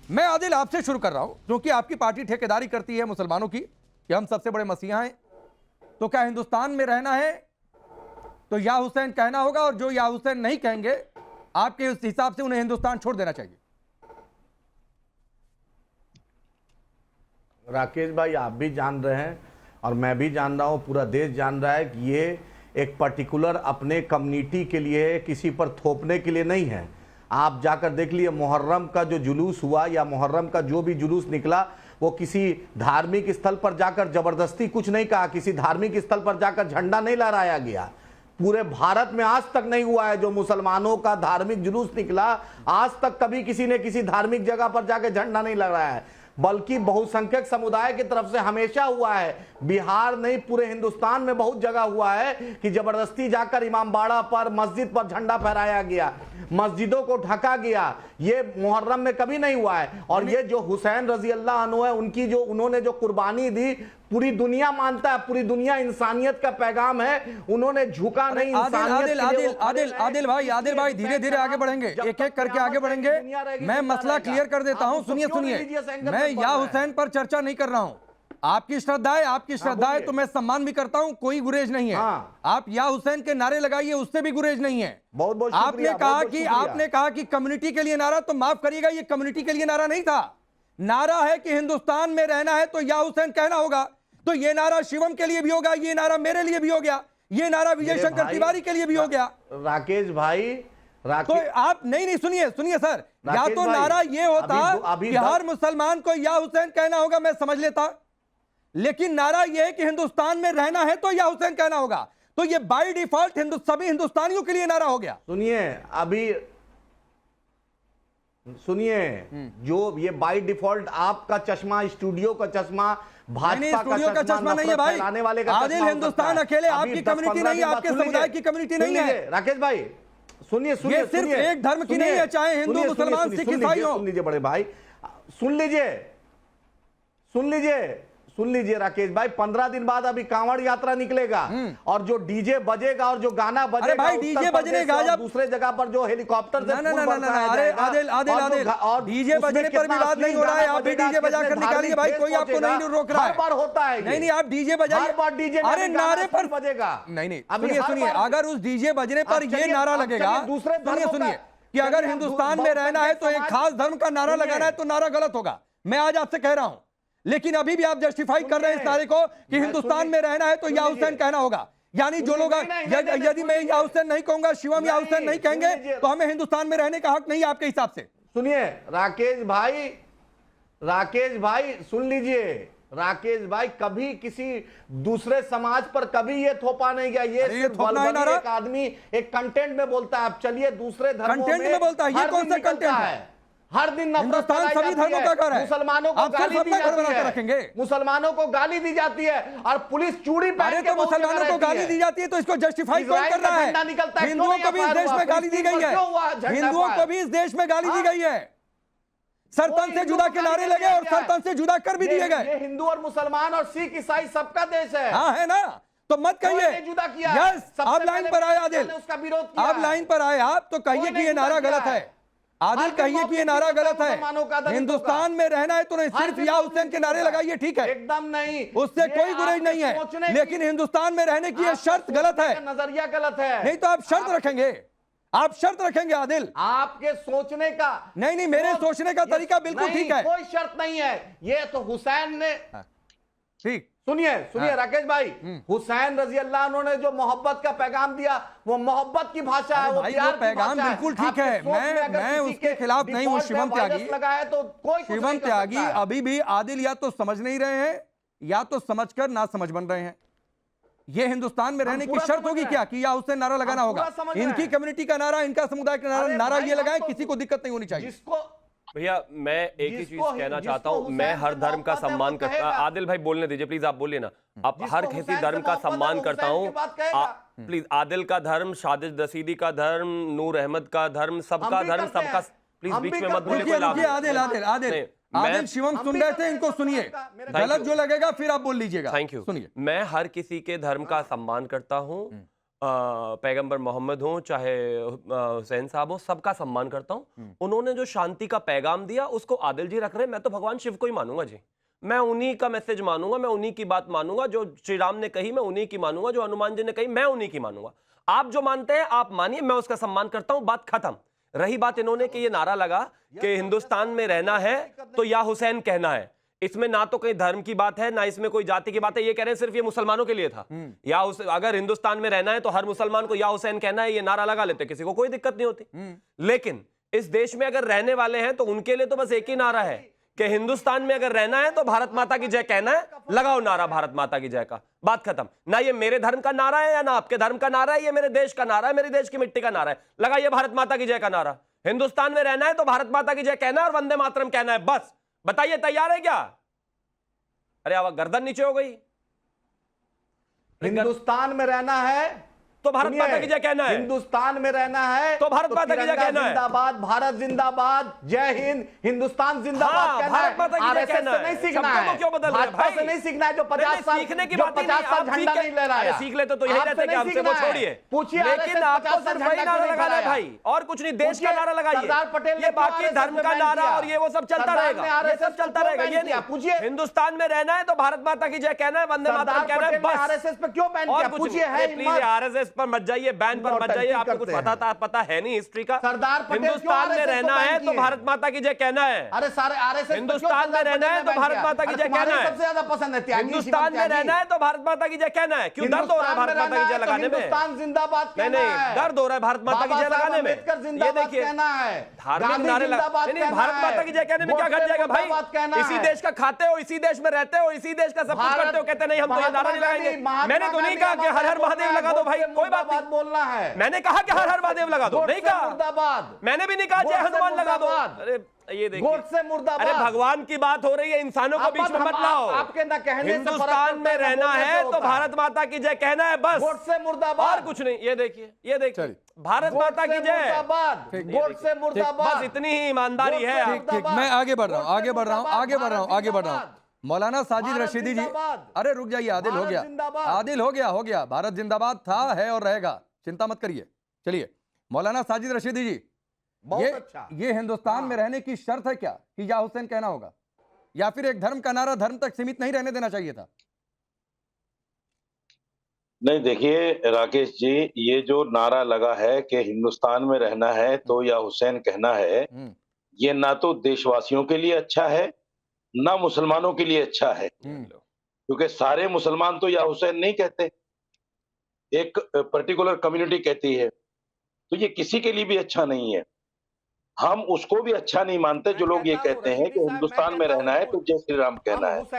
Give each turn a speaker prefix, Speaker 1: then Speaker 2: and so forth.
Speaker 1: मैं आदिल आपसे शुरू कर रहा हूं, क्योंकि आपकी पार्टी ठेकेदारी करती है मुसलमानों की कि हम सबसे बड़े मसीहा हैं। तो क्या हिंदुस्तान में रहना है तो या हुसैन कहना होगा, और जो या हुसैन नहीं कहेंगे आपके उस हिसाब से उन्हें हिंदुस्तान छोड़ देना चाहिए?
Speaker 2: राकेश भाई, आप भी जान रहे हैं और मैं भी जान रहा हूं, पूरा देश जान रहा है कि ये एक पर्टिकुलर अपने कम्युनिटी के लिए, किसी पर थोपने के लिए नहीं है। आप जाकर देख लिए मुहर्रम का जो जुलूस हुआ या मुहर्रम का जो भी जुलूस निकला, वो किसी धार्मिक स्थल पर जाकर जबरदस्ती कुछ नहीं कहा, किसी धार्मिक स्थल पर जाकर झंडा नहीं लहराया गया। पूरे भारत में आज तक नहीं हुआ है जो मुसलमानों का धार्मिक जुलूस निकला, आज तक कभी किसी ने किसी धार्मिक जगह पर जाकर झंडा नहीं लहराया है, बल्कि बहुसंख्यक समुदाय की तरफ से हमेशा हुआ है। बिहार नहीं, पूरे हिंदुस्तान में बहुत जगह हुआ है कि जबरदस्ती जाकर इमामबाड़ा पर, मस्जिद पर झंडा फहराया गया, मस्जिदों को ढका गया। ये मुहर्रम में कभी नहीं हुआ है। और ये जो हुसैन रजी अल्लाह अन्हु है, उनकी जो उन्होंने जो कुर्बानी दी, पूरी दुनिया मानता है, पूरी दुनिया इंसानियत का पैगाम है, उन्होंने झुका नहीं।
Speaker 1: आदिल भाई धीरे धीरे आगे बढ़ेंगे, एक एक करके आगे बढ़ेंगे। मैं मसला क्लियर कर देता हूं। सुनिए, मैं या हुसैन पर चर्चा नहीं कर रहा हूं। आपकी श्रद्धा है तो मैं सम्मान भी करता हूं, कोई गुरेज नहीं है। आप या हुसैन के नारे लगाइए, उससे भी गुरेज नहीं है।
Speaker 2: बहुत बहुत
Speaker 1: आपने कहा कि कम्युनिटी के लिए नारा, तो माफ करिएगा, ये कम्युनिटी के लिए नारा नहीं था। नारा है कि हिंदुस्तान में रहना है तो या हुसैन कहना होगा। तो ये नारा शिवम के लिए भी होगा, ये नारा मेरे लिए भी हो गया, ये नारा विजय शंकर तिवारी के लिए भी हो गया।
Speaker 2: राकेश भाई,
Speaker 1: तो आप नहीं सुनिए सर, या तो नारा ये होता कि हर मुसलमान को या हुसैन कहना होगा, मैं समझ लेता, लेकिन नारा यह है कि हिंदुस्तान में रहना है तो या हुसैन कहना होगा। तो ये बाय डिफॉल्ट सभी हिंदुस्तानियों के लिए नारा हो गया।
Speaker 2: सुनिए, जो ये बाय डिफॉल्ट आपका चश्मा, स्टूडियो का चश्मा,
Speaker 1: भाजपा का चश्मा नहीं है भाई। आदिल, हिंदुस्तान अकेले आपकी कम्युनिटी नहीं है, आपके समुदाय की कम्युनिटी नहीं है।
Speaker 2: राकेश भाई सुनिए,
Speaker 1: ये सिर्फ एक धर्म की नहीं है, चाहे हिंदू, मुसलमान, सिख, ईसाई हो।
Speaker 2: सुन लीजिए बड़े भाई, सुन लीजिए राकेश भाई, 15 दिन बाद अभी कांवड़ यात्रा निकलेगा, और जो डीजे बजेगा और जो गाना बजेगा,
Speaker 1: भाई डीजे बजने गाजा
Speaker 2: दूसरे जगह पर जो हेलीकॉप्टर से
Speaker 1: अरे आदिल डीजे बजने पर भी बात नहीं हो रहा है। आप भी डीजे बजा कर निकालिए भाई, कोई आपको नहीं रोक रहा है।
Speaker 2: हर बार होता है।
Speaker 1: नहीं आप डीजे बजाइए,
Speaker 2: हर बार डीजे,
Speaker 1: अरे नारे पर
Speaker 2: बजेगा।
Speaker 1: नहीं सुनिए, अगर उस डीजे बजने पर ये नारा लगेगा, सुनिए कि अगर हिंदुस्तान में रहना है तो एक खास धर्म का नारा लगाना है, तो नारा गलत होगा। मैं आज आपसे कह रहा हूं, लेकिन अभी भी आप जस्टिफाई कर रहे हैं इस नारे को कि हिंदुस्तान में रहना है तो या हुसैन कहना होगा। यानी जो लोग, यदि मैं या हुसैन नहीं कहूंगा, शिवम या हुसैन नहीं कहेंगे, तो हमें हिंदुस्तान में रहने का हक नहीं है आपके हिसाब से।
Speaker 2: सुनिए राकेश भाई सुन लीजिए, राकेश भाई कभी किसी दूसरे समाज पर कभी ये थोपा नहीं गया। ये सिर्फ एक आदमी एक कंटेंट में बोलता है। अब चलिए दूसरे धर्मों
Speaker 1: में बोलता है, ये कौन सा कंटेंट है?
Speaker 2: हर दिन
Speaker 1: हिंदुस्तान सभी धर्मों का घर है,
Speaker 2: मुसलमानों को गाली दी जाती है, मुसलमानों को गाली दी जाती है, और पुलिस चूड़ी पहन के
Speaker 1: मुसलमानों को गाली दी जाती है, तो इसको जस्टिफाई कौन कर रहा है? हिंदुओं को भी इस देश में गाली दी गई है, हिंदुओं को भी इस देश में गाली दी गई है। सरतन से जुदा के नारे लगे और सरतन से जुदा कर भी दिए गए।
Speaker 2: ये हिंदू और मुसलमान और सिख ईसाई सबका देश है।
Speaker 1: हाँ है ना, तो मत कहिए।
Speaker 2: जुदा किया।
Speaker 1: यस, आप लाइन पर आए आदिल,
Speaker 2: उसका विरोध किया।
Speaker 1: आप लाइन पर आए, आप तो कहिए कि ये नारा गलत है। आदिल कहिए कि ये नारा गलत है। हिंदुस्तान में रहना है तो नहीं, सिर्फ या हुसैन के नारे लगाइए, ठीक है,
Speaker 2: एकदम नहीं,
Speaker 1: उससे कोई गुरेज नहीं है, लेकिन हिंदुस्तान में रहने की ये शर्त गलत है,
Speaker 2: नजरिया गलत है।
Speaker 1: नहीं तो आप शर्त रखेंगे, आप शर्त रखेंगे आदिल?
Speaker 2: आपके सोचने का
Speaker 1: नहीं, मेरे सोचने का तरीका बिल्कुल ठीक है,
Speaker 2: कोई शर्त नहीं है। ये तो हुसैन ने,
Speaker 1: ठीक,
Speaker 2: सुनिए राकेश भाई, हुसैन रजी अल्लाह उन्होंने जो मोहब्बत का पैगाम दिया, वो मोहब्बत की भाषा है, वो प्यार की
Speaker 1: पैगाम बिल्कुल ठीक है। मैं उसके खिलाफ नहीं हूं। शिवम त्यागी
Speaker 2: लगाया तो कोई,
Speaker 1: शिवम त्यागी अभी भी आदिल या तो समझ नहीं रहे हैं या तो समझकर ना समझ बन रहे हैं। ये हिंदुस्तान में रहने की शर्त होगी क्या कि या हुसैन नारा लगाना होगा? इनकी कम्युनिटी का नारा, इनका समुदाय का नारा ये लगाए, किसी को दिक्कत नहीं होनी चाहिए।
Speaker 3: भैया मैं एक ही चीज कहना चाहता हूं, मैं हर धर्म का सम्मान करता हूं। आदिल भाई बोलने दीजिए प्लीज, आप बोलिए ना। आप हर किसी धर्म का सम्मान करता हूं प्लीज। आदिल का धर्म, शादिद रशीदी का धर्म, नूर अहमद का धर्म, सबका धर्म, सबका, प्लीज बीच में मत बोलिए।
Speaker 1: आदिल शिवम सुन रहे थे, इनको सुनिए, गलत जो लगेगा फिर आप बोल लीजिएगा।
Speaker 3: Thank you.
Speaker 1: सुनिए,
Speaker 3: मैं हर किसी के धर्म का सम्मान करता हूं, पैगंबर मोहम्मद हो चाहे हुसैन साहब हो, सबका सम्मान करता हूं। उन्होंने जो शांति का पैगाम दिया उसको आदिल जी रख रहे हैं। मैं तो भगवान शिव को ही मानूंगा जी, मैं उन्हीं का मैसेज मानूंगा, मैं उन्हीं की बात मानूंगा। जो श्री राम ने कही मैं उन्हीं की मानूंगा, जो हनुमान जी ने कही मैं उन्हीं की मानूंगा। आप जो मानते हैं आप मानिए, मैं उसका सम्मान करता हूं, बात खत्म। रही बात इन्होंने कि ये नारा लगा कि हिंदुस्तान में रहना है तो या हुसैन कहना है, इसमें ना तो कहीं धर्म की बात है ना इसमें कोई जाति की बात है। ये कह रहे हैं सिर्फ ये मुसलमानों के लिए था। या अगर हिंदुस्तान में रहना है तो हर मुसलमान को या हुसैन कहना है, ये नारा लगा लेते, किसी को कोई दिक्कत नहीं होती। लेकिन इस देश में अगर रहने वाले हैं तो उनके लिए तो बस एक ही नारा है कि हिंदुस्तान में अगर रहना है तो भारत माता की जय कहना है, लगाओ नारा भारत माता की जय का, बात खत्म। ना ये मेरे धर्म का नारा है या ना आपके धर्म का नारा है, ये मेरे देश का नारा है, मेरे देश की मिट्टी का नारा है, लगाइए भारत माता की जय का नारा। हिंदुस्तान में रहना है तो भारत माता की जय कहना है और वंदे मातरम कहना है, बस। बताइए तैयार है क्या? अरे अब गर्दन नीचे हो गई।
Speaker 2: हिंदुस्तान में रहना है
Speaker 3: तो भारत माता की जय कहना है,
Speaker 2: हिंदुस्तान में रहना है
Speaker 3: तो भारत माता की जय कहना है,
Speaker 2: जिंदाबाद, भारत जिंदाबाद, जय हिंद, हिंदुस्तान जिंदाबाद कहना है।
Speaker 3: भारत माता की जय कहना है।
Speaker 2: नहीं सीखना है,
Speaker 3: क्यों बदल रहे हैं
Speaker 2: भाजपा से नहीं सीखना है जो 50 साल
Speaker 3: सीखने की
Speaker 2: जो
Speaker 3: बात ही
Speaker 2: 50 साल
Speaker 3: नहीं,
Speaker 2: झंडा नहीं लहराया।
Speaker 3: सीख लेते तो यही रहते कि हमसे वो छोड़िए,
Speaker 2: पूछिए,
Speaker 3: लेकिन आपको सिर्फ वही नारा लगाना है भाई, और कुछ नहीं। देश का नारा लगाइए,
Speaker 2: सरदार पटेल
Speaker 3: ये बाकी धर्म का नारा और ये वो सब चलता रहेगा, ये सब चलता रहेगा। ये नहीं,
Speaker 2: पूछिए
Speaker 3: हिंदुस्तान में रहना है तो भारत माता की जय कहना है, वंदे मातरम कहना है, बस।
Speaker 2: आरएसएस पे क्यों बैन किया? पूछिए, है
Speaker 3: प्लीज आरएसएस पर मत जाइए, बैन पर मत जाइए, आपको कुछ पता है नहीं हिस्ट्री का।
Speaker 2: सरदार पटेल
Speaker 3: हिंदुस्तान में रहना है तो भारत माता की जय कहना है।
Speaker 2: अरे सारे आरएसएस
Speaker 3: हिंदुस्तान में रहना है तो भारत माता की जय कहना है।
Speaker 2: सबसे ज्यादा पसंद है त्यागी,
Speaker 3: हिंदुस्तान में रहना है तो भारत माता की जय कहना है। क्यों दर्द हो रहा है भारत माता की जय लगाने में?
Speaker 2: हिंदुस्तान जिंदाबाद
Speaker 3: नहीं नहीं, दर्द हो रहा है भारत माता की जय लगाने में। ये देखिए, धार्मिक नारे नहीं, भारत माता की जय कहने में क्या घट जाएगा भाई? इसी देश का खाते हो, इसी देश में रहते हो, इसी देश का सब कुछ करते हो, कहते नहीं हम तो ये नारा नहीं लगाएंगे। मैंने तो नहीं कहा कि हर हर महादेव लगा दो भाई, कोई बात नहीं,
Speaker 2: बोलना है।
Speaker 3: मैंने कहा कि हर हर महादेव लगा दो, नहीं कहा।
Speaker 2: मुर्दाबाद।
Speaker 3: मैंने भी नहीं कहा जय हनुमान लगा दो। अरे ये देखिए,
Speaker 2: गोट से मुर्दाबाद।
Speaker 3: अरे भगवान की बात हो रही है, इंसानों को बीच में मत लाओ।
Speaker 2: आपके ना कहने
Speaker 3: हिंदुस्तान में रहना है तो भारत माता की जय कहना है, बस।
Speaker 2: गोट से मुर्दाबाद,
Speaker 3: और कुछ नहीं। ये देखिए, ये देखिए, भारत माता की जय,
Speaker 2: गोट से मुर्दाबाद,
Speaker 3: बस इतनी ही ईमानदारी है।
Speaker 1: ठीक, मैं आगे बढ़ रहा हूँ, आगे बढ़ रहा हूँ। मौलाना साजिद रशीदी जी, अरे रुक जाइए, आदिल हो गया, हो गया। भारत जिंदाबाद था, है और रहेगा, चिंता मत करिए। चलिए, मौलाना साजिद रशीदी जी, ये हिंदुस्तान में रहने की शर्त है क्या कि या हुसैन कहना होगा, या फिर एक धर्म का नारा धर्म तक सीमित नहीं रहने देना चाहिए था?
Speaker 4: नहीं, देखिए राकेश जी, ये जो नारा लगा है कि हिंदुस्तान में रहना है तो या हुसैन कहना है, ये ना तो देशवासियों के लिए अच्छा है ना मुसलमानों के लिए अच्छा है, क्योंकि सारे मुसलमान तो या हुसैन नहीं कहते, एक पर्टिकुलर कम्युनिटी कहती है, तो ये किसी के लिए भी अच्छा नहीं है। हम उसको भी अच्छा नहीं मानते जो लोग ये कहते हैं कि हिंदुस्तान में रहना है तो जय श्री राम कहना है।